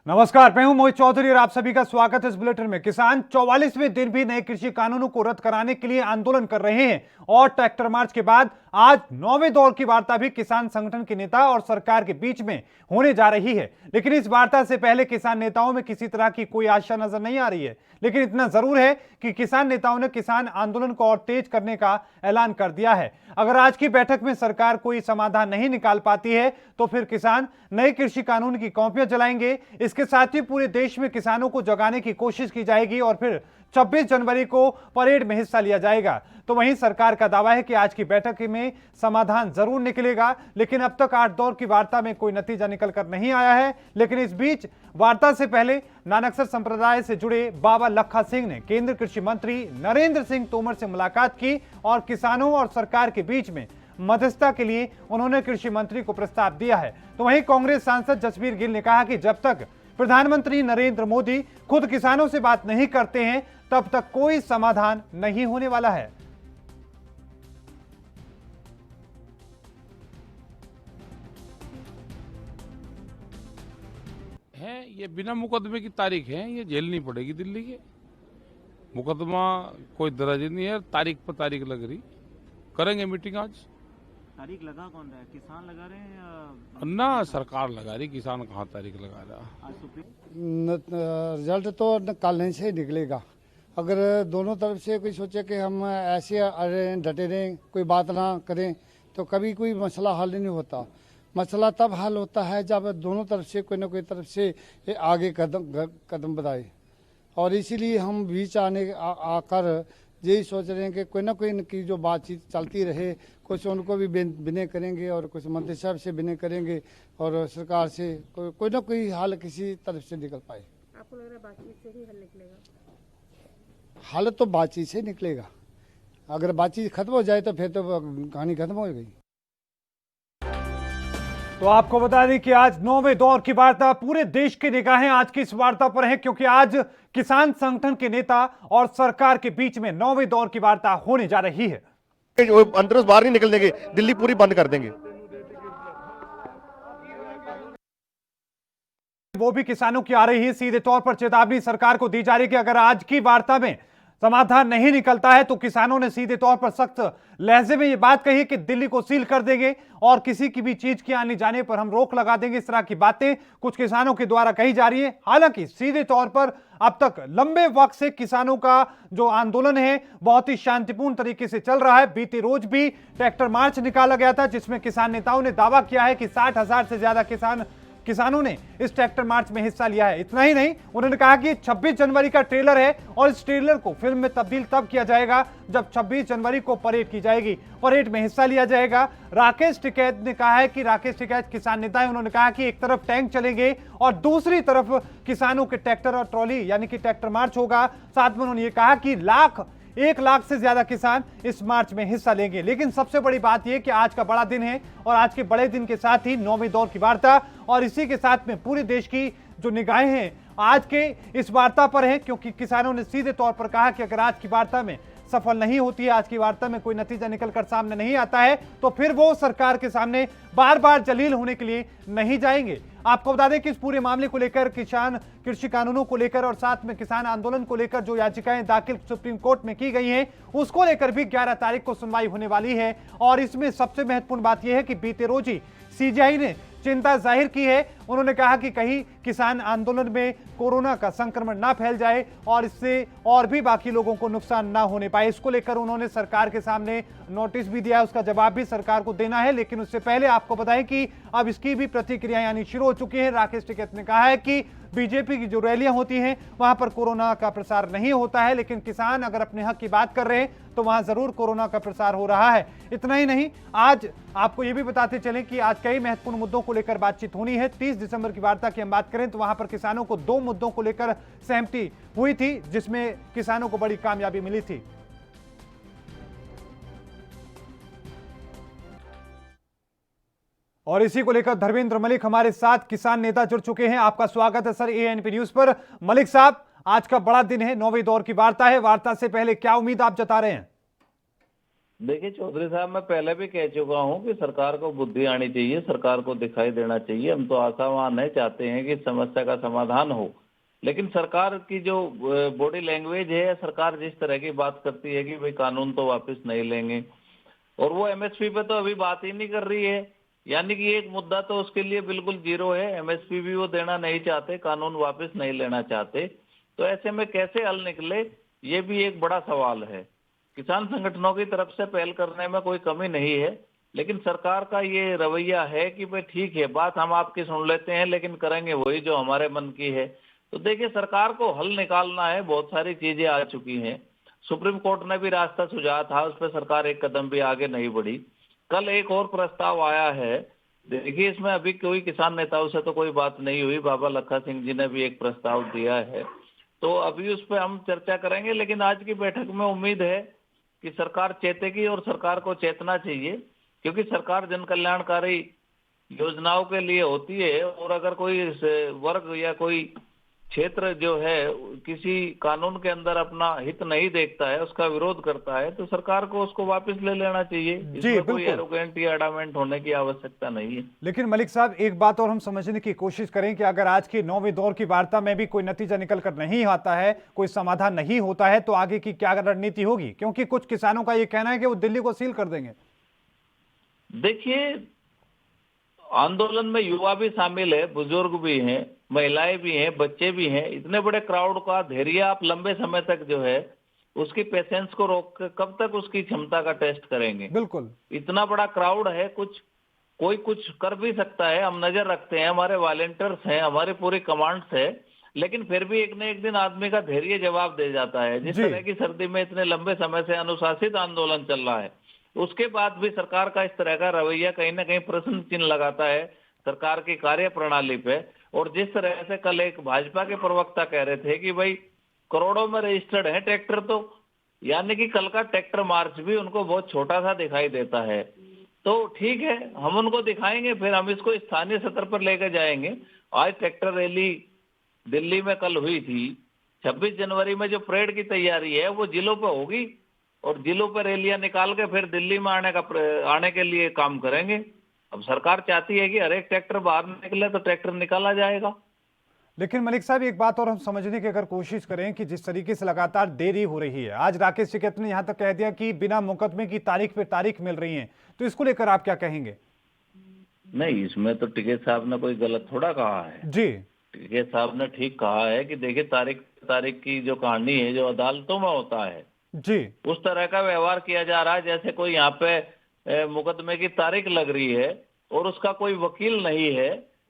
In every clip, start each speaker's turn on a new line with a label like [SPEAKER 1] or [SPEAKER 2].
[SPEAKER 1] नमस्कार, मैं हूं मोहित चौधरी और आप सभी का स्वागत है इस बुलेटिन में। किसान 44वें दिन भी नए कृषि कानूनों को रद्द कराने के लिए आंदोलन कर रहे हैं और ट्रैक्टर मार्च के बाद आज 9वें दौर की वार्ता भी किसान संगठन के नेता और सरकार के बीच में होने जा रही है। लेकिन इस वार्ता से पहले किसान नेताओं में किसी तरह की कोई आशा नजर नहीं आ रही है। लेकिन इतना जरूर है कि किसान नेताओं ने किसान आंदोलन को और तेज करने का ऐलान कर दिया है। अगर आज की बैठक में सरकार कोई समाधान नहीं निकाल पाती है तो फिर किसान नए कृषि कानून की कॉपियां जलाएंगे। इसके साथ ही पूरे देश में किसानों को जगाने की कोशिश की जाएगी और फिर 26 जनवरी को परेड में हिस्सा लिया जाएगा। तो वहीं सरकार का दावा है कि आज की बैठक में समाधान जरूर निकलेगा, लेकिन अब तक 8 दौर की वार्ता में कोई नतीजा निकलकर नहीं आया है। लेकिन इस बीच वार्ता से पहले नानकसर संप्रदाय से जुड़े बाबा लखा सिंह ने केंद्रीय कृषि मंत्री नरेंद्र सिंह तोमर से मुलाकात की और किसानों और सरकार के बीच में मध्यस्थता के लिए उन्होंने कृषि मंत्री को प्रस्ताव दिया है। तो वहीं कांग्रेस सांसद जसबीर गिल ने कहा कि जब तक प्रधानमंत्री नरेंद्र मोदी खुद किसानों से बात नहीं करते हैं तब तक कोई समाधान नहीं होने वाला है।
[SPEAKER 2] ये बिना मुकदमे की तारीख है, ये झेलनी पड़ेगी दिल्ली के। मुकदमा कोई दर्ज नहीं है, तारीख पर तारीख लग रही। करेंगे मीटिंग आज।
[SPEAKER 3] तारीख लगा कौन रहा है? किसान लगा रहे हैं या
[SPEAKER 2] ना सरकार लगा रही, किसान कहाँ तारीख लगा रहा।
[SPEAKER 3] आज सुप्रीम
[SPEAKER 4] रिजल्ट तो कल नहीं से निकलेगा। अगर दोनों तरफ से कोई सोचे कि हम ऐसे डटे रहें, कोई बात ना करें, तो कभी कोई मसला हल नहीं होता। मसला तब हल होता है जब दोनों तरफ से कोई ना कोई तरफ से आगे कदम बढ़ाए। और इसीलिए हम बीच आकर यही सोच रहे हैं कि कोई ना कोई इनकी जो बातचीत चलती रहे, कुछ उनको भी विनय करेंगे और कुछ मंत्री साहब से विनय करेंगे और सरकार से कोई ना कोई हल किसी तरफ से निकल पाए।
[SPEAKER 5] आपको लग रहा है बातचीत से ही हल निकलेगा?
[SPEAKER 4] हल तो बातचीत से निकलेगा। अगर बातचीत खत्म हो जाए तो फिर तो कहानी खत्म हो गई।
[SPEAKER 1] तो आपको बता दें कि आज 9वें दौर की वार्ता, पूरे देश की निगाहें आज की इस वार्ता पर है, क्योंकि आज किसान संगठन के नेता और सरकार के बीच में 9वें दौर की वार्ता होने जा रही है।
[SPEAKER 6] अंदर से बाहर नहीं निकल देंगे, दिल्ली पूरी बंद कर देंगे।
[SPEAKER 1] वो भी किसानों की आ रही है सीधे तौर पर चेतावनी सरकार को दी जा रही है कि अगर आज की वार्ता में समाधान नहीं निकलता है तो किसानों ने सीधे तौर पर सख्त लहजे में यह बात कही कि दिल्ली को सील कर देंगे और किसी की भी चीज के आने जाने पर हम रोक लगा देंगे। इस तरह की बातें कुछ किसानों के द्वारा कही जा रही है। हालांकि सीधे तौर पर अब तक लंबे वक्त से किसानों का जो आंदोलन है बहुत ही शांतिपूर्ण तरीके से चल रहा है। बीते रोज भी ट्रैक्टर मार्च निकाला गया था जिसमें किसान नेताओं ने दावा किया है कि 60,000 से ज्यादा किसानों ने इस ट्रैक्टर मार्च में हिस्सा लिया है। इतना ही नहीं, उन्होंने कहा कि 26 जनवरी का ट्रेलर है और इस ट्रेलर को फिल्म में तब्दील तब किया जाएगा जब 26 जनवरी को परेड की जाएगी, परेड में हिस्सा लिया जाएगा। राकेश टिकैत ने कहा है कि राकेश टिकैत किसान नेता है, उन्होंने कहा कि एक तरफ टैंक चलेंगे और दूसरी तरफ किसानों के ट्रैक्टर और ट्रॉली यानी कि ट्रैक्टर मार्च होगा। साथ में उन्होंने ये कहा कि 1 लाख से ज्यादा किसान इस मार्च में हिस्सा लेंगे। लेकिन सबसे बड़ी बात यह कि आज का बड़ा दिन है और आज के बड़े दिन के साथ ही 9वें दौर की वार्ता और इसी के साथ में पूरे देश की जो निगाहें हैं आज के इस वार्ता पर है, क्योंकि किसानों ने सीधे तौर पर कहा कि अगर आज की वार्ता में सफल नहीं होती है, आज की वार्ता में कोई नतीजा निकलकर सामने नहीं आता है तो फिर वो सरकार के सामने बार बार जलील होने के लिए नहीं जाएंगे। आपको बता दें कि इस पूरे मामले को लेकर, किसान कृषि कानूनों को लेकर और साथ में किसान आंदोलन को लेकर जो याचिकाएं दाखिल सुप्रीम कोर्ट में की गई हैं उसको लेकर भी 11 तारीख को सुनवाई होने वाली है। और इसमें सबसे महत्वपूर्ण बात यह है कि बीते रोज ही सीजीआई ने चिंता जाहिर की है। उन्होंने कहा कि कहीं किसान आंदोलन में कोरोना का संक्रमण ना फैल जाए और इससे और भी बाकी लोगों को नुकसान ना होने पाए। इसको लेकर उन्होंने सरकार के सामने नोटिस भी दिया है, उसका जवाब भी सरकार को देना है। लेकिन उससे पहले आपको बताएं कि अब इसकी भी प्रतिक्रियाएं आनी शुरू हो चुकी है। राकेश टिकैत ने कहा है कि बीजेपी की जो रैलियां होती हैं वहां पर कोरोना का प्रसार नहीं होता है, लेकिन किसान अगर अपने हक की बात कर रहे हैं तो वहां जरूर कोरोना का प्रसार हो रहा है। इतना ही नहीं, आज आपको यह भी बताते चलें कि आज कई महत्वपूर्ण मुद्दों को लेकर बातचीत होनी है। 30 दिसंबर की वार्ता की हम बात करें तो वहां पर किसानों को 2 मुद्दों को लेकर सहमति हुई थी जिसमें किसानों को बड़ी कामयाबी मिली थी। और इसी को लेकर धर्मेंद्र मलिक हमारे साथ किसान नेता जुड़ चुके हैं। आपका स्वागत है सर एएनपी न्यूज पर। मलिक साहब, आज का बड़ा दिन है, 9वें दौर की वार्ता है, वार्ता से पहले क्या उम्मीद आप जता रहे हैं?
[SPEAKER 7] देखिए चौधरी साहब, मैं पहले भी कह चुका हूं कि सरकार को बुद्धि आनी चाहिए, सरकार को दिखाई देना चाहिए। हम तो आशावान है, चाहते हैं कि समस्या का समाधान हो, लेकिन सरकार की जो बॉडी लैंग्वेज है, सरकार जिस तरह की बात करती है कि भाई कानून तो वापस नहीं लेंगे, और वो एमएसपी पे तो अभी बात ही नहीं कर रही है। यानी कि एक मुद्दा तो उसके लिए बिल्कुल जीरो है, एमएसपी भी वो देना नहीं चाहते, कानून वापस नहीं लेना चाहते। तो ऐसे में कैसे हल निकले, ये भी एक बड़ा सवाल है। किसान संगठनों की तरफ से पहल करने में कोई कमी नहीं है, लेकिन सरकार का ये रवैया है कि भाई ठीक है, बात हम आपकी सुन लेते हैं, लेकिन करेंगे वही जो हमारे मन की है। तो देखिए, सरकार को हल निकालना है, बहुत सारी चीजें आ चुकी हैं। सुप्रीम कोर्ट ने भी रास्ता सुझाया था, उस पर सरकार एक कदम भी आगे नहीं बढ़ी। कल एक और प्रस्ताव आया है, देखिए इसमें अभी कोई किसान नेताओं से तो कोई बात नहीं हुई, बाबा लखा सिंह जी ने भी एक प्रस्ताव दिया है, तो अभी उस पर हम चर्चा करेंगे। लेकिन आज की बैठक में उम्मीद है कि सरकार चेतेगी, और सरकार को चेतना चाहिए, क्योंकि सरकार जन कल्याणकारी योजनाओं के लिए होती है, और अगर कोई वर्ग या कोई क्षेत्र जो है किसी कानून के अंदर अपना हित नहीं देखता है, उसका विरोध करता है, तो सरकार को उसको वापस ले लेना चाहिए। इसमें कोई एरोगेंट या एडामेंट होने की आवश्यकता नहीं है।
[SPEAKER 1] लेकिन मलिक साहब, एक बात और हम समझने की कोशिश करें कि अगर आज की 9वें दौर की वार्ता में भी कोई नतीजा निकल कर नहीं आता है, कोई समाधान नहीं होता है, तो आगे की क्या रणनीति होगी? क्योंकि कुछ किसानों का ये कहना है कि वो दिल्ली को सील कर देंगे।
[SPEAKER 7] देखिए, आंदोलन में युवा भी शामिल है, बुजुर्ग भी हैं, महिलाएं भी हैं, बच्चे भी हैं। इतने बड़े क्राउड का धैर्य आप लंबे समय तक जो है उसकी पेशेंस को रोक कर कब तक उसकी क्षमता का टेस्ट करेंगे?
[SPEAKER 1] बिल्कुल,
[SPEAKER 7] इतना बड़ा क्राउड है, कोई कुछ कर भी सकता है, हम नजर रखते हैं, हमारे वॉलेंटियर्स हैं, हमारी पूरी कमांड्स है, लेकिन फिर भी एक न एक दिन आदमी का धैर्य जवाब दे जाता है। जिस तरह की सर्दी में इतने लंबे समय से अनुशासित आंदोलन चल रहा है, उसके बाद भी सरकार का इस तरह का रवैया कहीं ना कहीं प्रश्न चिन्ह लगाता है सरकार की कार्य प्रणाली पे। और जिस तरह से कल एक भाजपा के प्रवक्ता कह रहे थे कि भाई करोड़ों में रजिस्टर्ड है ट्रैक्टर, तो यानी कि कल का ट्रैक्टर मार्च भी उनको बहुत छोटा सा दिखाई देता है। तो ठीक है, हम उनको दिखाएंगे, फिर हम इसको स्थानीय स्तर पर लेकर जाएंगे। आज ट्रैक्टर रैली दिल्ली में कल हुई थी, 26 जनवरी में जो परेड की तैयारी है वो जिलों पे होगी, और जिलों पर रैलियां निकाल के फिर दिल्ली में आने के लिए काम करेंगे। अब सरकार चाहती है कि हर एक ट्रैक्टर बाहर निकले तो ट्रैक्टर निकाला जाएगा।
[SPEAKER 1] लेकिन मलिक साहब, एक बात और हम समझने की अगर कोशिश करें कि जिस तरीके से लगातार देरी हो रही है, आज राकेश टिकैत ने यहां तक कह दिया कि बिना मुकदमे की तारीख पे तारीख मिल रही है, तो इसको लेकर आप क्या कहेंगे?
[SPEAKER 7] नहीं, इसमें तो टिकैत साहब ने कोई गलत थोड़ा कहा है
[SPEAKER 1] जी।
[SPEAKER 7] टिकैत साहब ने ठीक कहा है कि देखिए, तारीख की जो कहानी है, जो अदालतों में होता है
[SPEAKER 1] जी,
[SPEAKER 7] उस तरह का व्यवहार किया जा रहा है जैसे कोई यहाँ पे मुकदमे की तारीख लग रही है और उसका कोई वकील नहीं है,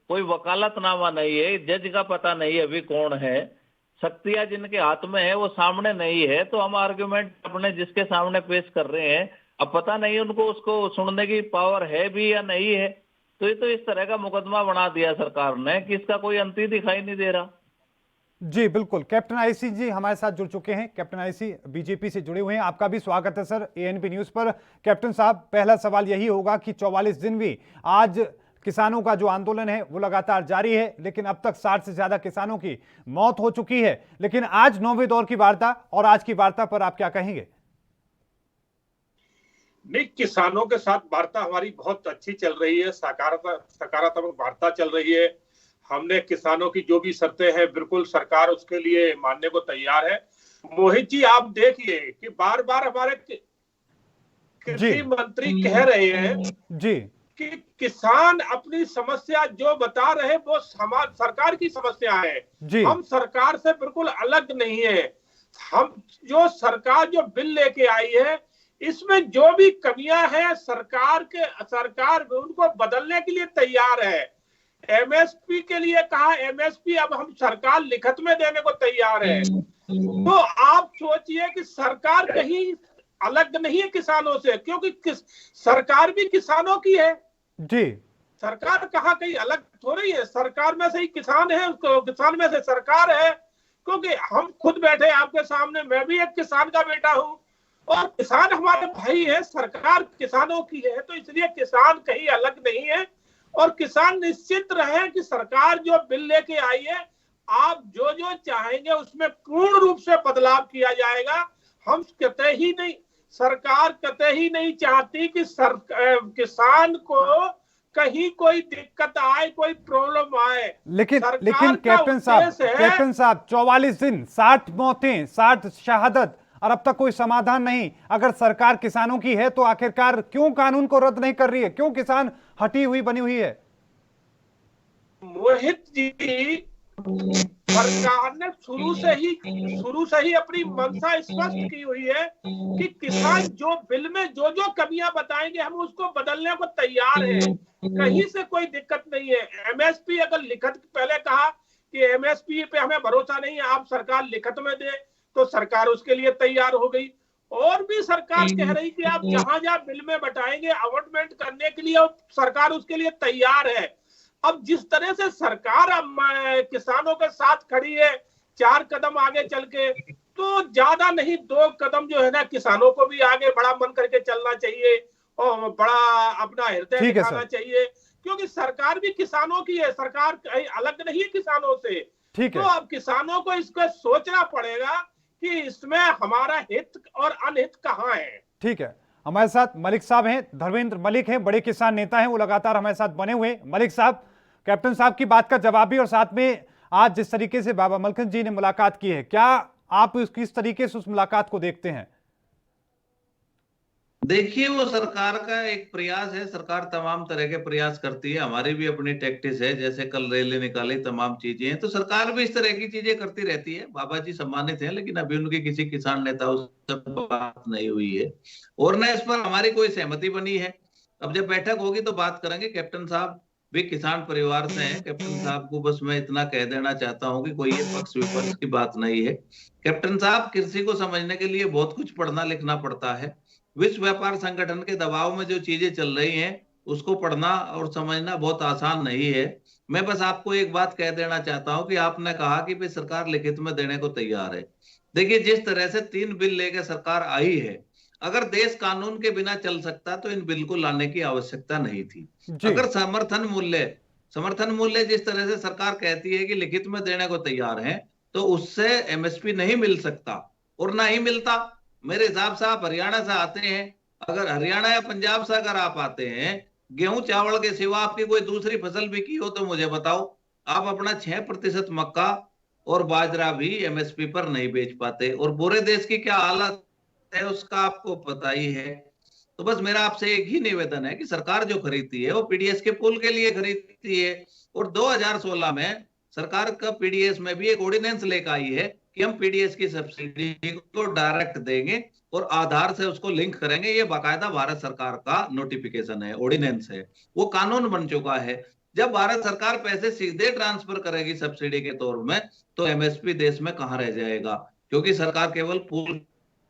[SPEAKER 7] कोई वकालतनामा नहीं है, जज का पता नहीं है अभी कौन है, शक्तियां जिनके हाथ में है वो सामने नहीं है, तो हम आर्गुमेंट अपने जिसके सामने पेश कर रहे हैं, अब पता नहीं उनको उसको सुनने की पावर है भी या नहीं है। तो ये तो इस तरह का मुकदमा बना दिया सरकार ने कि इसका कोई अंत ही दिखाई नहीं दे रहा।
[SPEAKER 1] जी बिल्कुल। कैप्टन आईसी जी हमारे साथ जुड़ चुके हैं। कैप्टन आईसी बीजेपी से जुड़े हुए हैं, आपका भी स्वागत है सर एएनपी न्यूज पर। कैप्टन साहब, पहला सवाल यही होगा कि 44 दिन भी आज किसानों का जो आंदोलन है वो लगातार जारी है, लेकिन अब तक 60 से ज्यादा किसानों की मौत हो चुकी है, लेकिन आज 9वें दौर की वार्ता और आज की वार्ता पर आप क्या कहेंगे?
[SPEAKER 8] नहीं, किसानों के साथ वार्ता हमारी बहुत अच्छी चल रही है, सकारात्मक वार्ता चल रही है। हमने किसानों की जो भी शर्तें हैं बिल्कुल सरकार उसके लिए मानने को तैयार है। मोहित जी, आप देखिए कि बार बार हमारे कृषि मंत्री कह रहे हैं
[SPEAKER 1] जी
[SPEAKER 8] कि किसान अपनी समस्या जो बता रहे वो सरकार की समस्या है। हम सरकार से बिल्कुल अलग नहीं है। हम जो सरकार जो बिल लेके आई है इसमें जो भी कमियां हैं सरकार उनको बदलने के लिए तैयार है। एमएसपी के लिए कहा, एमएसपी अब हम सरकार लिखित में देने को तैयार है। तो आप सोचिए कि सरकार कहीं अलग नहीं है किसानों से, क्योंकि सरकार भी किसानों की है
[SPEAKER 1] जी।
[SPEAKER 8] सरकार कहाँ कहीं अलग थोड़ी है, सरकार में से ही किसान है, उसको किसान में से सरकार है। क्योंकि हम खुद बैठे आपके सामने, मैं भी एक किसान का बेटा हूँ और किसान हमारे भाई है, सरकार किसानों की है, तो इसलिए किसान कहीं अलग नहीं है। और किसान निश्चित रहे कि सरकार जो बिल लेके आई है, आप जो जो चाहेंगे उसमें पूर्ण रूप से बदलाव किया जाएगा। हम कहते ही नहीं, सरकार कतई नहीं चाहती कि किसान को कहीं कोई दिक्कत आए, कोई प्रॉब्लम आए।
[SPEAKER 1] लेकिन
[SPEAKER 8] सरकार का
[SPEAKER 1] कैप्टन साहब,
[SPEAKER 8] उद्देश्य है-
[SPEAKER 1] कैप्टन साहब 44 दिन, 60 मौतें, 60 शहादत और अब तक कोई समाधान नहीं। अगर सरकार किसानों की है तो आखिरकार क्यों कानून को रद्द नहीं कर रही है? क्यों किसान हटी हुई बनी हुई है?
[SPEAKER 8] मोहित जी, सरकार ने शुरू से ही अपनी मंशा स्पष्ट की हुई है कि किसान जो बिल में जो जो कमियां बताएंगे हम उसको बदलने को तैयार हैं। कहीं से कोई दिक्कत नहीं है। एमएसपी अगर लिखित, पहले कहा कि एमएसपी पे हमें भरोसा नहीं है, आप सरकार लिखित में दे, तो सरकार उसके लिए तैयार हो गई। और भी सरकार कह रही कि आप जहां जहां बिल में बताएंगे अमेंडमेंट करने के लिए, सरकार उसके लिए तैयार है। अब जिस तरह से सरकार अब किसानों के साथ खड़ी है 4 कदम आगे चल के, तो ज्यादा नहीं 2 कदम जो है ना, किसानों को भी आगे बड़ा मन करके चलना चाहिए और बड़ा अपना हृदय दिखाना चाहिए, क्योंकि सरकार भी किसानों की है, सरकार अलग नहीं है किसानों से।
[SPEAKER 1] ठीक है।
[SPEAKER 8] तो अब किसानों को इसको सोचना पड़ेगा कि इसमें हमारा हित और अनहित कहाँ है।
[SPEAKER 1] ठीक है, हमारे साथ मलिक साहब हैं, धर्मेंद्र मलिक हैं, बड़े किसान नेता हैं, वो लगातार हमारे साथ बने हुए। मलिक साहब, कैप्टन साहब की बात का जवाब भी और साथ में आज जिस तरीके से बाबा मलखन जी ने मुलाकात की है, क्या आप किस तरीके से उस मुलाकात को देखते हैं?
[SPEAKER 9] देखिए, वो सरकार का एक प्रयास है। सरकार तमाम तरह के प्रयास करती है, हमारी भी अपनी टैक्टिस है, जैसे कल रैली निकाली, तमाम चीजें हैं, तो सरकार भी इस तरह की चीजें करती रहती है। बाबा जी सम्मानित हैं, लेकिन अभी उनके किसी किसान नेता से बात नहीं हुई है और न इस पर हमारी कोई सहमति बनी है। अब जब बैठक होगी तो बात करेंगे। कैप्टन साहब भी किसान परिवार से हैं। कैप्टन साहब को बस मैं इतना कह देना चाहता हूं कि कोई ये पक्ष विपक्ष की बात नहीं है। कैप्टन साहब, कृषि को समझने के लिए बहुत कुछ पढ़ना लिखना पड़ता है। विश्व व्यापार संगठन के दबाव में जो चीजें चल रही हैं उसको पढ़ना और समझना बहुत आसान नहीं है। मैं बस आपको एक बात कह देना चाहता हूं कि आपने कहा कि भाई सरकार लिखित में देने को तैयार है। देखिए, जिस तरह से 3 बिल लेकर सरकार आई है, अगर देश कानून के बिना चल सकता तो इन बिल को लाने की आवश्यकता नहीं थी। अगर समर्थन मूल्य जिस तरह से सरकार कहती है कि लिखित में देने को तैयार है, तो उससे एमएसपी नहीं मिल सकता और ना ही मिलता। मेरे हिसाब से आप हरियाणा से आते हैं, अगर हरियाणा या पंजाब से अगर आप आते हैं, गेहूं चावल के सिवा आपकी कोई दूसरी फसल भी की हो तो मुझे बताओ। आप अपना 6% मक्का और बाजरा भी एमएसपी पर नहीं बेच पाते और पूरे देश की क्या हालत है उसका आपको पता ही है। तो बस मेरा आपसे एक ही निवेदन है कि सरकार जो खरीदती है वो पीडीएस के पुल के लिए खरीदती है और 2016 में सरकार का पीडीएस में भी एक ऑर्डिनेंस लेकर आई है कि हम पीडीएस की सब्सिडी को डायरेक्ट देंगे और आधार से उसको लिंक करेंगे। ये बाकायदा भारत सरकार का नोटिफिकेशन है, ऑर्डिनेंस है, वो कानून बन चुका है। जब भारत सरकार पैसे सीधे ट्रांसफर करेगी सब्सिडी के तौर में, तो एमएसपी देश में कहां रह जाएगा, क्योंकि सरकार केवल पुल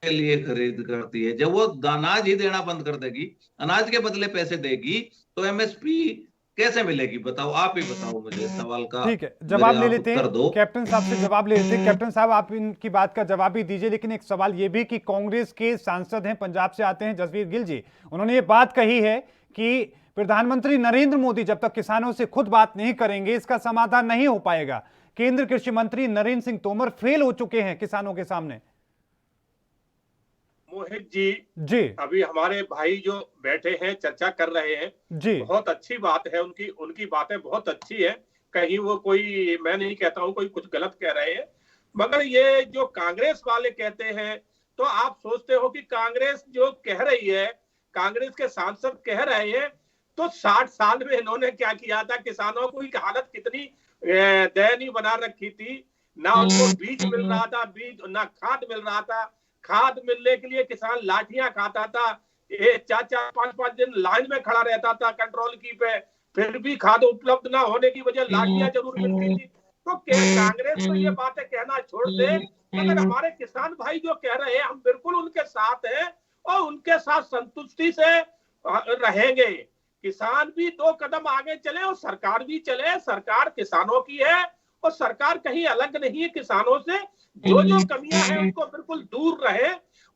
[SPEAKER 9] के लिए खरीद करती है। जब वो अनाज ही देना बंद कर देगी, अनाज के बदले पैसे देगी, तो एमएसपी कैसे मिलेगी? बताओ, आप ही बताओ मुझे सवाल का।
[SPEAKER 1] ठीक है, जवाब ले लेते हैं, कैप्टन साहब से जवाब ले लेते हैं। कैप्टन साहब, आप इनकी बात का जवाब भी दीजिए, लेकिन एक सवाल ये भी कि कांग्रेस के सांसद हैं, पंजाब से आते हैं, जसवीर गिल जी, उन्होंने ये बात कही है कि प्रधानमंत्री नरेंद्र मोदी जब तक किसानों से खुद बात नहीं करेंगे इसका समाधान नहीं हो पाएगा। केंद्र कृषि मंत्री नरेंद्र सिंह तोमर फेल हो चुके हैं किसानों के सामने।
[SPEAKER 8] मोहित जी, अभी हमारे भाई जो बैठे हैं चर्चा कर रहे हैं जी, बहुत अच्छी बात है, उनकी बातें बहुत अच्छी है। कहीं वो कोई, मैं नहीं कहता हूं कोई कुछ गलत कह रहे हैं, मगर ये जो कांग्रेस वाले कहते हैं, तो आप सोचते हो कि कांग्रेस जो कह रही है, कांग्रेस के सांसद कह रहे हैं, तो 60 साल में इन्होंने क्या किया था? किसानों की हालत कितनी दयनीय बना रखी थी। ना उनको बीज मिल रहा था, ना खाद मिल रहा था। खाद मिलने के लिए किसान लाठियां खाता था, 4-4, 5-5 दिन लाइन में खड़ा रहता था कंट्रोल की पे, फिर भी खाद उपलब्ध ना होने की वजह लाठियां जरूर मिलती थी। तो कांग्रेस को ये बातें कहना छोड़ दे, मगर हमारे किसान भाई जो कह रहे हैं, हम बिल्कुल उनके साथ हैं और उनके साथ संतुष्टि से रहेंगे। किसान भी 2 कदम आगे चले और सरकार भी चले। सरकार किसानों की है और सरकार कहीं अलग नहीं है किसानों से। जो जो कमियां हैं उनको बिल्कुल दूर रहे।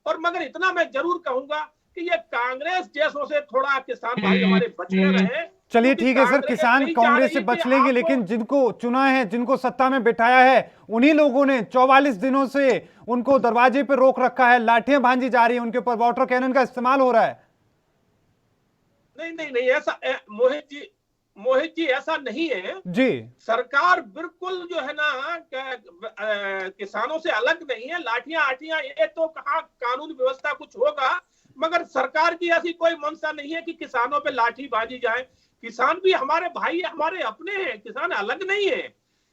[SPEAKER 8] और मगर इतना मैं जरूर कहूंगा कि ये कांग्रेस जैसों से थोड़ा किसान भाई हमारे बच के रहे,
[SPEAKER 1] चलिए
[SPEAKER 8] क्योंकि
[SPEAKER 1] ठीक है सर,
[SPEAKER 8] कांग्रेस
[SPEAKER 1] किसान
[SPEAKER 8] नहीं चाह
[SPEAKER 1] कांग्रेस
[SPEAKER 8] रही
[SPEAKER 1] से
[SPEAKER 8] कि
[SPEAKER 1] बच लेंगे,
[SPEAKER 8] आपको-
[SPEAKER 1] लेकिन जिनको चुना है, जिनको सत्ता में बिठाया है, उन्हीं लोगों ने 44 दिनों से उनको दरवाजे पे रोक रखा है, लाठियां भांजी जा रही है, उनके ऊपर वाटर कैनन का इस्तेमाल हो रहा है।
[SPEAKER 8] नहीं नहीं नहीं, ऐसा मोहित जी ऐसा नहीं है।
[SPEAKER 1] जी
[SPEAKER 8] सरकार बिल्कुल जो है ना किसानों से अलग नहीं है। लाठियां आठियां ये तो कहाँ कानून व्यवस्था कुछ होगा, मगर सरकार की ऐसी कोई मंशा नहीं है कि किसानों पे लाठी बाजी जाए। किसान भी हमारे भाई है, हमारे अपने हैं, किसान अलग नहीं है।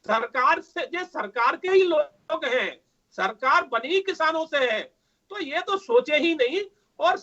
[SPEAKER 8] सरकार से ये सरकार के ही लोग हैं, सरकार बनी किसानों से है, तो ये तो सोचे ही नहीं। और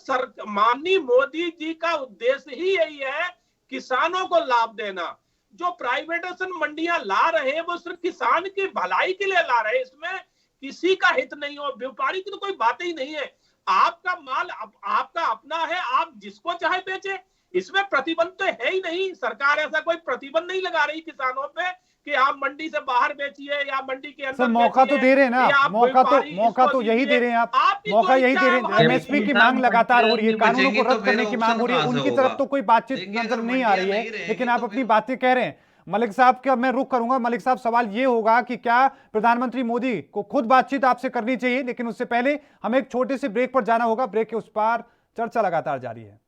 [SPEAKER 8] माननीय मोदी जी का उद्देश्य ही यही है, किसानों को लाभ देना। जो प्राइवेटाइजेशन मंडियां ला रहे हैं वो सिर्फ किसान की भलाई के लिए ला रहे हैं, इसमें किसी का हित नहीं हो, व्यापारी की तो कोई बात ही नहीं है। आपका माल आपका अपना है, आप जिसको चाहे बेचे, इसमें प्रतिबंध तो है ही नहीं। सरकार ऐसा कोई प्रतिबंध नहीं लगा रही किसानों पे कि आप मंडी से बाहर बेचिए या मंडी के अंदर
[SPEAKER 1] सर, मौका तो दे रहे हैं ना, मौका तो यही दे रहे हैं आप, मौका यही दे रहे हैं। एमएसपी की मांग लगातार हो रही है, कानूनों को रद्द करने की मांग हो रही है, उनकी तरफ तो कोई बातचीत नजर नहीं आ रही है, लेकिन आप अपनी बातें कह रहे हैं। मलिक साहब का मैं रुख करूंगा। मलिक साहब, सवाल ये होगा कि क्या प्रधानमंत्री मोदी को खुद बातचीत आपसे करनी चाहिए, लेकिन उससे पहले हमें एक छोटे से ब्रेक पर जाना होगा। ब्रेक के उस पार चर्चा लगातार जारी है।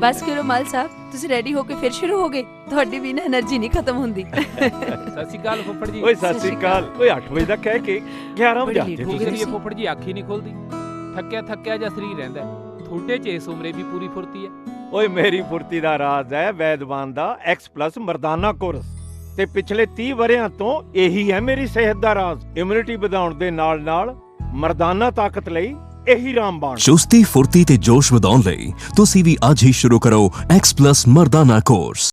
[SPEAKER 10] बस करो माल साहब, ਤੁਸੀਂ ਰੈਡੀ ਹੋ ਕੇ ਫਿਰ ਸ਼ੁਰੂ ਹੋ ਗਏ। ਤੁਹਾਡੀ ਵੀ ਨਾ એનર્ਜੀ ਨਹੀਂ ਖਤਮ ਹੁੰਦੀ।
[SPEAKER 11] ਸਤਿ ਸ਼੍ਰੀ ਅਕਾਲ ਫੁੱਫੜ ਜੀ।
[SPEAKER 12] ਓਏ ਸਤਿ ਸ਼੍ਰੀ ਅਕਾਲ। ਓਏ 8 ਵਜੇ ਦਾ ਕਹਿ ਕੇ 11 ਵਜੇ ਆਤੇ
[SPEAKER 11] ਕੀ ਕਰੀਏ ਫੁੱਫੜ ਜੀ, ਅੱਖ ਹੀ ਨਹੀਂ ਖੁੱਲਦੀ, ਥੱਕਿਆ ਜਿਹਾ ਸਰੀਰ ਰਹਿੰਦਾ। ਤੁਹਾਡੇ ਚ ਇਸ ਉਮਰੇ ਵੀ ਪੂਰੀ ਫੁਰਤੀ ਹੈ।
[SPEAKER 12] ਓਏ ਮੇਰੀ ਫੁਰਤੀ ਦਾ ਰਾਜ਼ ਹੈ ਵੈਦਵਾਨ ਦਾ X+ ਮਰਦਾਨਾ ਕੋਰਸ, ਤੇ ਪਿਛਲੇ 30 ਵਰਿਆਂ ਤੋਂ ਇਹੀ ਹੈ ਮੇਰੀ ਸਿਹਤ ਦਾ ਰਾਜ਼। ਇਮਿਊਨਿਟੀ ਵਧਾਉਣ ਦੇ ਨਾਲ ਮਰਦਾਨਾ ਤਾਕਤ ਲਈ ਇਹੀ ਰਾਮਬਾਣ।
[SPEAKER 13] ਚੁਸਤੀ ਫੁਰਤੀ ਤੇ ਜੋਸ਼ ਵਧਾਉਣ ਲਈ ਤੁਸੀਂ ਵੀ ਅੱਜ ਹੀ ਸ਼ੁਰੂ ਕਰੋ X+ ਮਰਦਾਨਾ ਕੋਰਸ।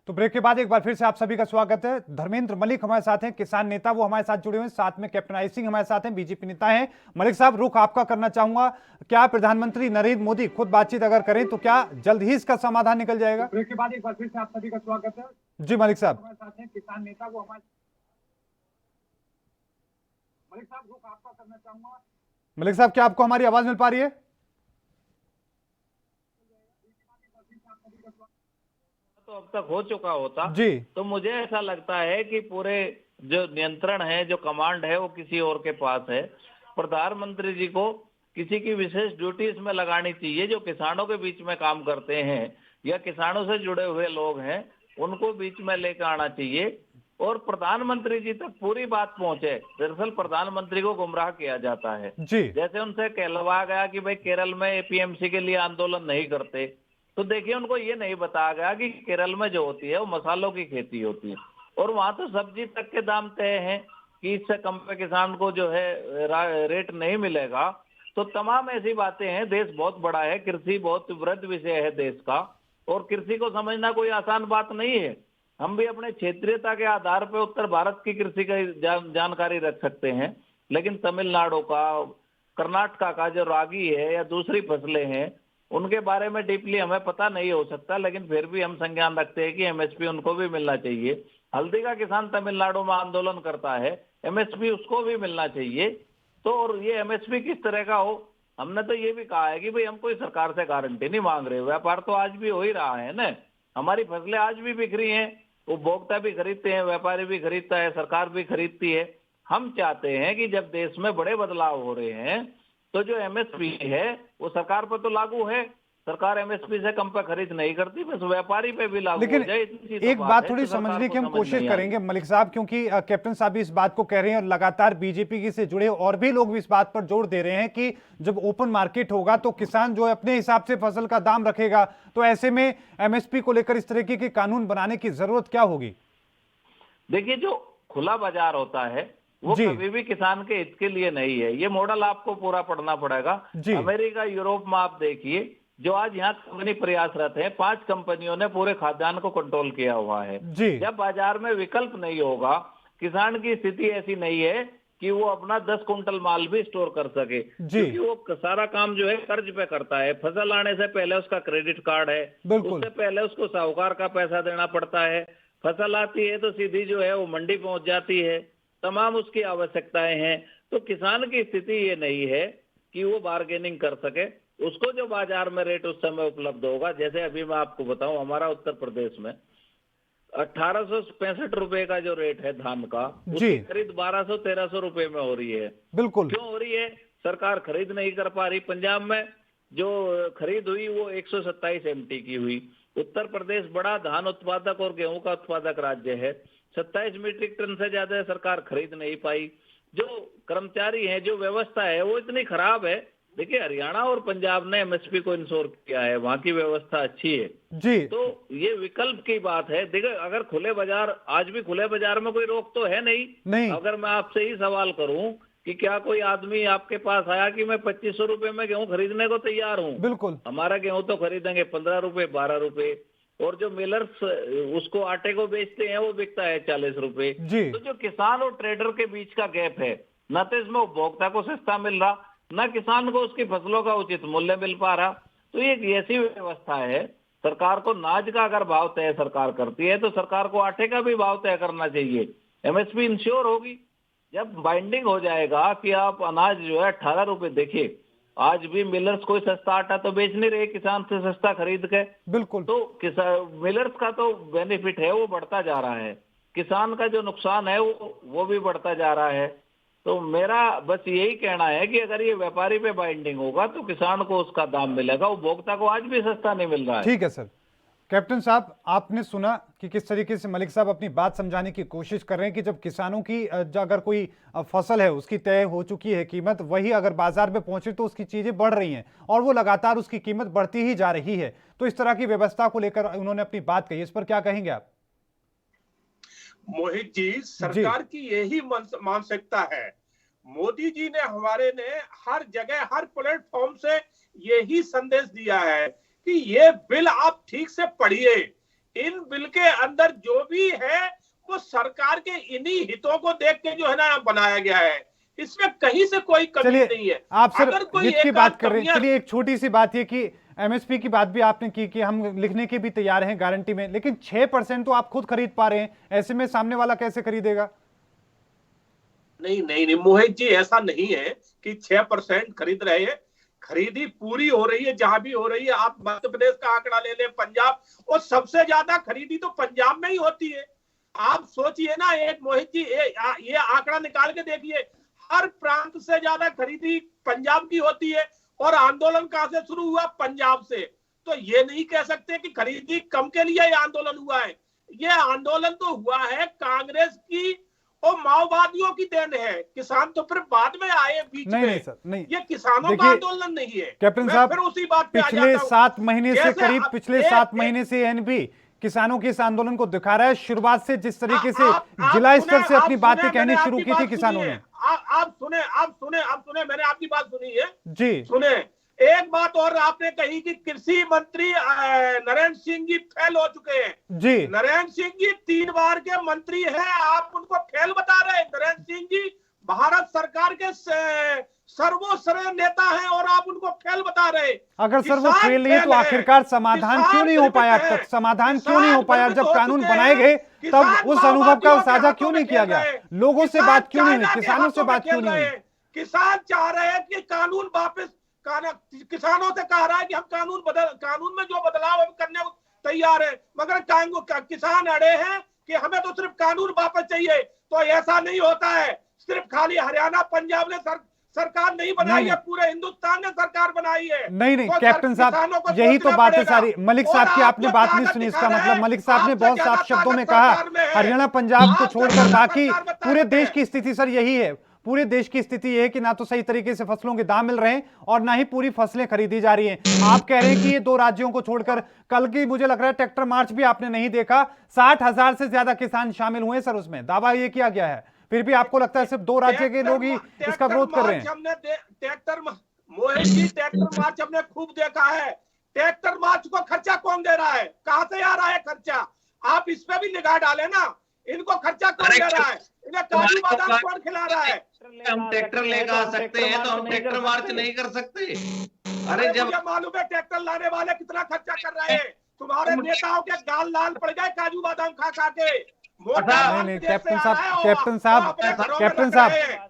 [SPEAKER 1] तो ब्रेक के बाद एक बार फिर से आप सभी का स्वागत है। धर्मेंद्र मलिक हमारे साथ हैं, किसान नेता, वो हमारे साथ जुड़े हुए हैं। साथ में कैप्टन आई सिंह हमारे साथ हैं, बीजेपी नेता हैं। मलिक साहब, रुख आपका करना चाहूंगा, क्या प्रधानमंत्री नरेंद्र मोदी खुद बातचीत अगर करें तो क्या जल्द ही इसका समाधान निकल जाएगा? ब्रेक के बाद एक बार फिर से आप सभी का स्वागत है। जी मलिक साहब, हमारे साथ हैं किसान नेता, वो हमारे मलिक साहब, रुख आपका करना चाहूंगा। मलिक साहब, क्या आपको हमारी आवाज मिल पा रही है?
[SPEAKER 7] तो अब तक हो चुका होता
[SPEAKER 1] जी,
[SPEAKER 7] तो मुझे ऐसा लगता है कि पूरे जो नियंत्रण है, जो कमांड है, वो किसी और के पास है। प्रधानमंत्री जी को किसी की विशेष ड्यूटी इसमें लगानी चाहिए। जो किसानों के बीच में काम करते हैं या किसानों से जुड़े हुए लोग हैं, उनको बीच में लेकर आना चाहिए और प्रधानमंत्री जी तक पूरी बात पहुंचे। दरअसल प्रधानमंत्री को गुमराह किया जाता है
[SPEAKER 1] जी।
[SPEAKER 7] जैसे उनसे कहलवाया गया कि भाई केरल में एपीएमसी के लिए आंदोलन नहीं करते, तो देखिए उनको ये नहीं बताया गया कि केरल में जो होती है वो मसालों की खेती होती है और वहां तो सब्जी तक के दाम तय हैं कि इससे कम पे किसान को जो है रेट नहीं मिलेगा। तो तमाम ऐसी बातें हैं। देश बहुत बड़ा है, कृषि बहुत वृहद विषय है देश का, और कृषि को समझना कोई आसान बात नहीं है। हम भी अपने क्षेत्रीयता के आधार पर उत्तर भारत की कृषि का जानकारी रख सकते हैं, लेकिन तमिलनाडु का, कर्नाटका का जो रागी है या दूसरी फसलें हैं, उनके बारे में डीपली हमें पता नहीं हो सकता। लेकिन फिर भी हम संज्ञान रखते हैं कि एमएसपी उनको भी मिलना चाहिए। हल्दी का किसान तमिलनाडु में आंदोलन करता है, एमएसपी उसको भी मिलना चाहिए। तो और ये एमएसपी किस तरह का हो, हमने तो ये भी कहा है कि भाई हम कोई सरकार से गारंटी नहीं मांग रहे। व्यापार तो आज भी हो ही रहा है ना, हमारी फसलें आज भी बिक रही हैं, उपभोक्ता भी खरीदते हैं, व्यापारी भी खरीदता है, सरकार भी खरीदती है। हम चाहते हैं कि जब देश में बड़े बदलाव हो रहे हैं तो जो एमएसपी है वो सरकार पर तो लागू है, सरकार एमएसपी से कम पे खरीद नहीं करती, बस व्यापारी पे भी लागू
[SPEAKER 1] लेकिन
[SPEAKER 7] हो जाए, इतनी सी तो
[SPEAKER 1] एक बात
[SPEAKER 7] है
[SPEAKER 1] थोड़ी
[SPEAKER 7] जो सरकार
[SPEAKER 1] समझने
[SPEAKER 7] को
[SPEAKER 1] की हम
[SPEAKER 7] समझ
[SPEAKER 1] कोशिश
[SPEAKER 7] नहीं आ रही।
[SPEAKER 1] करेंगे मलिक साहब, क्योंकि कैप्टन साहब भी इस बात को कह रहे हैं और लगातार बीजेपी से जुड़े और भी लोग भी इस बात पर जोर दे रहे हैं कि जब ओपन मार्केट होगा तो किसान जो है अपने हिसाब से फसल का दाम रखेगा, तो ऐसे में एमएसपी को लेकर इस तरीके के कानून बनाने की जरूरत क्या होगी?
[SPEAKER 7] देखिए, जो खुला बाजार होता है वो कभी भी किसान के हित के लिए नहीं है। ये मॉडल आपको पूरा पढ़ना पड़ेगा। अमेरिका, यूरोप में आप देखिए, जो आज यहाँ कंपनी प्रयासरत है, 5 कंपनियों ने पूरे खाद्यान्न को कंट्रोल किया हुआ है। जब बाजार में विकल्प नहीं होगा, किसान की स्थिति ऐसी नहीं है कि वो अपना 10 कुंटल माल भी स्टोर कर सके, क्योंकि वो सारा काम जो है कर्ज पे करता है। फसल आने से पहले उसका क्रेडिट कार्ड है, उससे पहले उसको साहूकार का पैसा देना पड़ता है। फसल आती है तो सीधी जो है वो मंडी पहुंच जाती है, तमाम उसकी आवश्यकताएं हैं। तो किसान की स्थिति ये नहीं है कि वो बार्गेनिंग कर सके। उसको जो बाजार में रेट उस समय उपलब्ध होगा, जैसे अभी मैं आपको बताऊं, हमारा उत्तर प्रदेश में 1865 रुपए का जो रेट है धान का, उसकी खरीद 1200-1300 रुपए में हो रही है।
[SPEAKER 1] बिल्कुल।
[SPEAKER 7] क्यों हो रही है? सरकार खरीद नहीं कर पा रही। पंजाब में जो खरीद हुई वो 127 MT की हुई। उत्तर प्रदेश बड़ा धान उत्पादक और गेहूं का उत्पादक राज्य है, 27 मीट्रिक टन से ज्यादा सरकार खरीद नहीं पाई। जो कर्मचारी हैं, जो व्यवस्था है वो इतनी खराब है। देखिए, हरियाणा और पंजाब ने एमएसपी को इंश्योर किया है, वहां की व्यवस्था अच्छी है
[SPEAKER 1] जी।
[SPEAKER 7] तो ये विकल्प की बात है। देखिए, अगर खुले बाजार, आज भी खुले बाजार में कोई रोक तो है नहीं। अगर मैं आपसे ही सवाल करूं कि क्या कोई आदमी आपके पास आया कि मैं 2500 रुपए में गेहूं खरीदने को तैयार हूं,
[SPEAKER 1] बिल्कुल,
[SPEAKER 7] हमारा गेहूं तो खरीदेंगे 15 रुपए, 12 रुपए, और जो मिलर्स उसको आटे को बेचते हैं वो बिकता है 40 रुपए। तो जो किसान और ट्रेडर के बीच का गैप है, न तो इसमें उपभोक्ता को सस्ता मिल रहा, न किसान को उसकी फसलों का उचित मूल्य मिल पा रहा। तो ये ऐसी व्यवस्था है। सरकार को नाज का अगर भाव तय सरकार करती है तो सरकार को आटे का भी भाव तय करना चाहिए। एमएसपी इंश्योर होगी। जब बाइंडिंग हो जाएगा कि आप अनाज जो है 18 रुपए, देखिए आज भी मिलर्स कोई सस्ता आटा तो बेच नहीं रहे किसान से सस्ता खरीद के।
[SPEAKER 1] बिल्कुल।
[SPEAKER 7] तो किसान, मिलर्स का तो बेनिफिट है वो बढ़ता जा रहा है, किसान का जो नुकसान है वो भी बढ़ता जा रहा है। तो मेरा बस यही कहना है कि अगर ये व्यापारी पे बाइंडिंग होगा तो किसान को उसका दाम मिलेगा, उपभोक्ता को आज भी सस्ता नहीं मिल रहा है।
[SPEAKER 1] ठीक है सर। कैप्टन साहब, आपने सुना कि किस तरीके से मलिक साहब अपनी बात समझाने की कोशिश कर रहे हैं कि जब किसानों की अगर कोई फसल है उसकी तय हो चुकी है कीमत, वही अगर बाजार में पहुंचे तो उसकी चीजें बढ़ रही हैं और वो लगातार उसकी कीमत बढ़ती ही जा रही है। तो इस तरह की व्यवस्था को लेकर उन्होंने अपनी बात कही, इस पर क्या कहेंगे आप?
[SPEAKER 8] मोहित जी, सरकार की यही मानसिकता है। मोदी जी ने हर जगह, हर प्लेटफॉर्म से यही संदेश दिया है कि ये बिल आप ठीक से पढ़िए। इन बिल के अंदर जो भी है वो सरकार के इन्हीं हितों को देख के जो है ना बनाया गया है। इसमें कहीं से कोई कमी नहीं है।
[SPEAKER 1] आप सर हित की बात कर रहे हैं, चलिए एक छोटी सी बात ये कि एमएसपी की बात भी आपने की कि हम लिखने के भी तैयार हैं गारंटी में, लेकिन 6% तो आप खुद खरीद पा रहे हैं, ऐसे में सामने वाला कैसे खरीदेगा?
[SPEAKER 8] नहीं मोहित जी, ऐसा नहीं है कि 6% खरीद रहे हैं। खरीदी पूरी हो रही है, जहां भी हो रही है। आप मध्य प्रदेश का आंकड़ा ले लें, पंजाब, और सबसे ज्यादा खरीदी तो पंजाब में ही होती है। आप सोचिए ना, एक मोहित जी ये आंकड़ा निकाल के देखिए, हर प्रांत से ज्यादा खरीदी पंजाब की होती है। और आंदोलन कहां से शुरू हुआ? पंजाब से। तो ये नहीं कह सकते कि खरीदी कम के लिए ये आंदोलन हुआ है। ये आंदोलन तो हुआ है कांग्रेस की और माओवादियों की देन है। किसान तो फिर बाद में आए बीच में।
[SPEAKER 1] नहीं सर, नहीं,
[SPEAKER 8] ये किसानों का आंदोलन नहीं है।
[SPEAKER 1] कैप्टन साहब,
[SPEAKER 8] फिर उसी बात पे
[SPEAKER 1] पिछले 7 महीने से करीब, पिछले 7 महीने से एनबी किसानों के इस आंदोलन को दिखा रहा है। शुरुआत से जिस तरीके से जिला स्तर से अपनी बातें कहनी शुरू की थी किसानों ने।
[SPEAKER 8] आप सुने, मैंने आपकी बात सुनी है
[SPEAKER 1] जी।
[SPEAKER 8] सुने, एक बात और आपने कही कि कृषि मंत्री नरेंद्र सिंह जी फेल हो चुके हैं
[SPEAKER 1] जी।
[SPEAKER 8] नरेंद्र सिंह जी 3 बार के मंत्री हैं, आप उनको फेल बता रहे हैं। नरेंद्र सिंह जी भारत सरकार के सर्वश्रेष्ठ नेता हैं और आप उनको फेल बता रहे हैं।
[SPEAKER 1] अगर सर वो फेल नहीं है तो आखिरकार समाधान क्यों नहीं हो पाया अब तक? समाधान क्यों नहीं हो पाया? जब कानून बनाए गए तब उस अनुभव का साझा क्यों नहीं किया गया? लोगों से बात क्यों नहीं हुई? किसानों से बात क्यों नहीं हुई?
[SPEAKER 8] किसान चाह रहे हैं कि कानून वापस, किसानों से कह रहा है कि हम कानून में जो बदलाव हम करने को तैयार है, मगर किसान अड़े हैं कि हमें तो सिर्फ कानून वापस चाहिए। तो ऐसा नहीं होता है। सिर्फ खाली हरियाणा पंजाब ने सरकार नहीं बनाई है, पूरे हिंदुस्तान ने सरकार बनाई है।
[SPEAKER 1] नहीं
[SPEAKER 8] तो
[SPEAKER 1] कैप्टन
[SPEAKER 8] किसानों को
[SPEAKER 1] साहब, यही तो
[SPEAKER 8] सोचना
[SPEAKER 1] बात है
[SPEAKER 8] पड़ेगा।
[SPEAKER 1] सारी। मलिक
[SPEAKER 8] और
[SPEAKER 1] साहब की आपने
[SPEAKER 8] आपको
[SPEAKER 1] बात नहीं
[SPEAKER 8] ताकत
[SPEAKER 1] सुनी, इसका
[SPEAKER 8] दिखाना
[SPEAKER 1] मतलब
[SPEAKER 8] है,
[SPEAKER 1] मलिक साहब ने
[SPEAKER 8] आपसे
[SPEAKER 1] बहुत
[SPEAKER 8] ज्यादा
[SPEAKER 1] साफ शब्दों में
[SPEAKER 8] ताकत
[SPEAKER 1] कहा
[SPEAKER 8] सरकार में है।
[SPEAKER 1] हरियाणा पंजाब को
[SPEAKER 8] आपसे
[SPEAKER 1] छोड़कर
[SPEAKER 8] ज्यादा
[SPEAKER 1] बाकी
[SPEAKER 8] सरकार में
[SPEAKER 1] पूरे
[SPEAKER 8] ताकत
[SPEAKER 1] देश
[SPEAKER 8] है।
[SPEAKER 1] की स्थिति सर यही है। पूरे देश की स्थिति ये है कि ना तो सही तरीके से फसलों के दाम मिल रहे हैं और ना ही पूरी फसलें खरीदी जा रही हैं। आप कह रहे हैं कि ये 2 राज्यों को छोड़कर, कल की मुझे लग रहा है ट्रैक्टर मार्च भी आपने नहीं देखा, 60,000 से ज्यादा किसान शामिल हुए सर उसमें, दावा ये किया गया है। फिर भी आपको लगता है सिर्फ 2 राज्य के लोग ही इसका विरोध कर रहे हैं?
[SPEAKER 8] हमने tractor Mohit ji, tractor march हमने खूब देखा है। ट्रैक्टर मार्च को खर्चा कौन दे रहा है, कहां से आ रहा है खर्चा? आप इस पे भी निगाह डालें ना, इनको खर्चा कौन दे रहा है, इन्हें काजू बादाम कौन खिला रहा है?
[SPEAKER 9] हम ट्रैक्टर लेकर आ सकते हैं तो हम ट्रैक्टर मार्च नहीं कर सकते? अरे जब
[SPEAKER 8] मुझे मालूम है ट्रैक्टर लाने वाले कितना खर्चा कर रहे हैं। तुम्हारे नेताओं के गाल लाल पड़ गए काजू बादाम खा खा के।
[SPEAKER 1] नहीं कैप्टन साहब,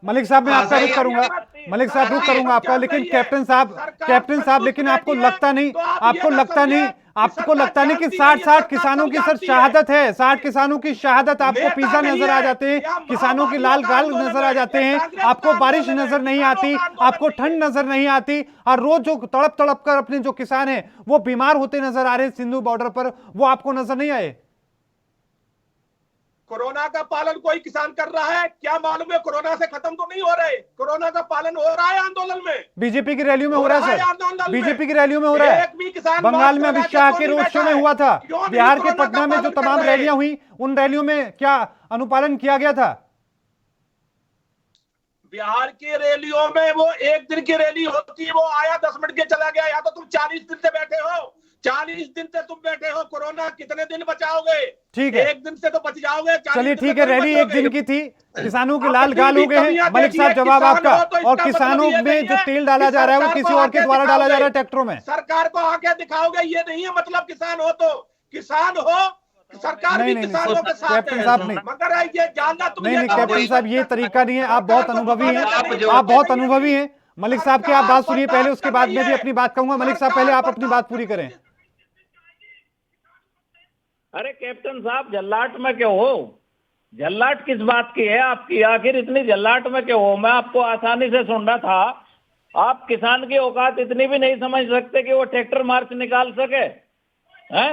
[SPEAKER 1] मलिक साहब मैं आपका रुख करूंगा, मलिक साहब रुख करूंगा आपका, लेकिन कैप्टन साहब लेकिन आपको लगता नहीं कि 60 किसानों की सर शहादत है, 60 किसानों की शहादत आपको पिज्जा नजर आ जाते हैं, किसानों की लाल गाल नजर आ जाते हैं, आपको बारिश नजर नहीं आती, आपको ठंड नजर नहीं आती, और रोज जो तड़प तड़प कर अपने जो किसान हैं वो बीमार होते नजर आ रहे हैं सिंधु बॉर्डर पर, वो आपको नजर नहीं आए?
[SPEAKER 8] कोरोना का पालन कोई किसान कर रहा है क्या? मालूम है कोरोना से खत्म तो नहीं हो रहे, कोरोना का पालन हो रहा है आंदोलन में,
[SPEAKER 1] बीजेपी की रैलियों में हो रहा है सर, बीजेपी की रैलियों में हो रहा है। बंगाल में अमित शाह के रोड शो में हुआ था, बिहार के पटना में जो तमाम रैलियां हुई उन रैलियों में क्या अनुपालन किया गया था?
[SPEAKER 8] बिहार की रैलियों में वो 1 दिन की रैली होती है, वो आया 10 मिनट के चला गया। या तो तुम 40 दिन से बैठे हो, 40 दिन से तुम बैठे हो, कोरोना कितने दिन बचाओगे?
[SPEAKER 1] ठीक है,
[SPEAKER 8] 1 दिन से तो बच जाओगे।
[SPEAKER 1] चलिए ठीक है, रैली 1 दिन की थी, किसानों के लाल गाल हो गए हैं। मलिक साहब जवाब आपका। और किसानों में जो तेल डाला जा रहा है वो किसी और के द्वारा डाला जा रहा है ट्रैक्टरों में।
[SPEAKER 8] सरकार को आके दिखाओगे, ये नहीं है मतलब किसान हो तो किसान हो, सरकार भी किसानों के साथ है।
[SPEAKER 1] कैप्टन साहब नहीं,
[SPEAKER 8] मगर ये जानना तुम
[SPEAKER 1] नहीं कैप्टन साहब ये तरीका नहीं है, आप बहुत अनुभवी हैं, आप बहुत अनुभवी हैं। मलिक साहब की आप बात सुनिए पहले, उसके बाद मैं भी अपनी बात कहूंगा। मलिक साहब पहले आप अपनी बात पूरी करें।
[SPEAKER 7] अरे कैप्टन साहब जल्लाट में क्यों हो? जल्लाट किस बात की है आपकी? आखिर इतनी जल्लाट में क्यों हो? मैं आपको आसानी से सुन रहा था। आप किसान की औकात इतनी भी नहीं समझ सकते कि वो ट्रैक्टर मार्च निकाल सके हैं?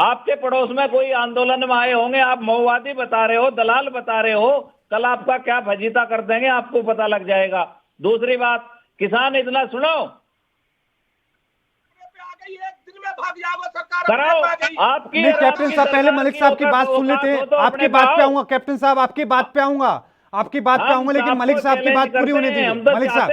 [SPEAKER 7] आपके पड़ोस में कोई आंदोलन में आए होंगे, आप मऊवादी बता रहे हो, दलाल बता रहे हो, कल आपका क्या फजीता कर देंगे आपको पता लग जाएगा। दूसरी बात, किसान इतना सुनो, कराओ आपकी।
[SPEAKER 1] कैप्टन साहब पहले मलिक साहब की बात सुन लेते हैं, आपकी बात पे आऊंगा। कैप्टन साहब आपकी बात पे आऊंगा, लेकिन मलिक साहब की बात पूरी होने दीजिए। मलिक साहब,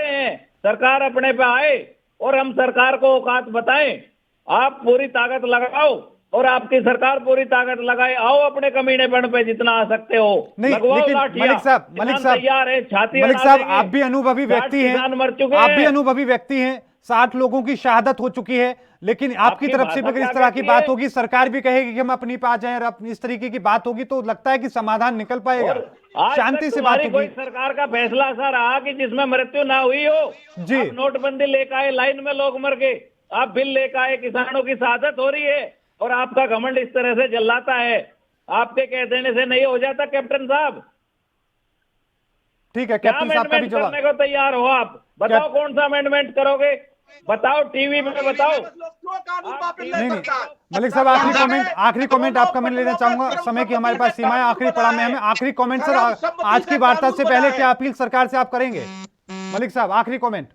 [SPEAKER 7] सरकार अपने पे आए और हम सरकार को औकात बताएं। आप पूरी ताकत लगाओ और आपकी सरकार पूरी ताकत लगाए, आओ अपने कमीनेपन पे जितना आ सकते हो।
[SPEAKER 1] नहीं लेकिन मलिक साहब आप भी अनुभवी व्यक्ति हैं, आप भी अनुभवी व्यक्ति हैं। 60 लोगों की शहादत हो चुकी है, लेकिन आपकी तरफ से अगर इस तरह की बात होगी, सरकार भी कहेगी कि हम अपनी पे आ जाएं, और इस तरीके की बात होगी तो लगता है कि समाधान निकल पाएगा, शांति से बात होगी।
[SPEAKER 7] सरकार का फैसला ऐसा रहा कि जिसमें मृत्यु ना हुई हो जी। नोटबंदी लेकर आए, लाइन में लोग मर गए, आप बिल लेकर आए, किसानों की शहादत हो रही है, और आपका घमंड इस तरह से जल्लाता है। आपके कह देने से नहीं हो जाता कैप्टन साहब।
[SPEAKER 1] ठीक है, कैप्टन साहब का भी जवाब
[SPEAKER 7] करने को तैयार हो आप? बताओ कौन सा अमेंडमेंट करोगे, बताओ, टीवी में बताओ।
[SPEAKER 1] नहीं मलिक साहब आखिरी कमेंट आपका मैं लेना चाहूंगा, समय की हमारे पास सीमा है, आखिरी पड़ा में हमें। आखिरी कमेंट सर, आज की वार्ता से पहले क्या अपील सरकार से आप करेंगे? मलिक साहब आखिरी कमेंट।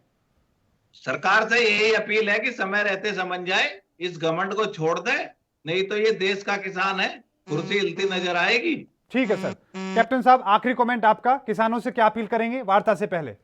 [SPEAKER 9] सरकार से यही अपील है कि समय रहते समझ जाए, इस घमंड को छोड़ दे, नहीं तो ये देश का किसान है, कुर्सी हिलती नजर आएगी।
[SPEAKER 1] ठीक है सर। कैप्टन साहब आखिरी कमेंट आपका, किसानों से क्या अपील करेंगे वार्ता से पहले?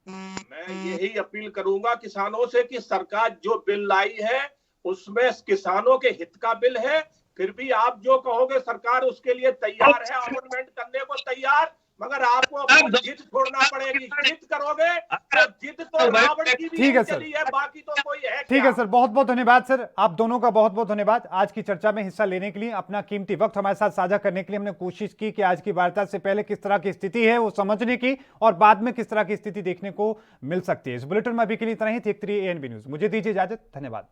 [SPEAKER 8] मैं यही अपील करूंगा किसानों से कि सरकार जो बिल लाई है उसमें किसानों के हित का बिल है, फिर भी आप जो कहोगे सरकार उसके लिए तैयार है, अमेंडमेंट करने को तैयार, मगर आपको जिद छोड़ना पड़ेगी। जिद करोगे तो जिद तो रावण की भी चली है, बाकी तो कोई है।
[SPEAKER 1] ठीक है सर, बहुत बहुत धन्यवाद सर, आप दोनों का बहुत बहुत धन्यवाद। आज की चर्चा में हिस्सा लेने के लिए, अपना कीमती वक्त हमारे साथ साझा करने के लिए। हमने कोशिश की कि आज की वार्ता से पहले किस तरह की स्थिति है वो समझने की, और बाद में किस तरह की स्थिति देखने को मिल सकती है। इस बुलेटिन में अभी के लिए इतना ही। देखते रहिए ANB न्यूज। मुझे दीजिए इजाजत, धन्यवाद।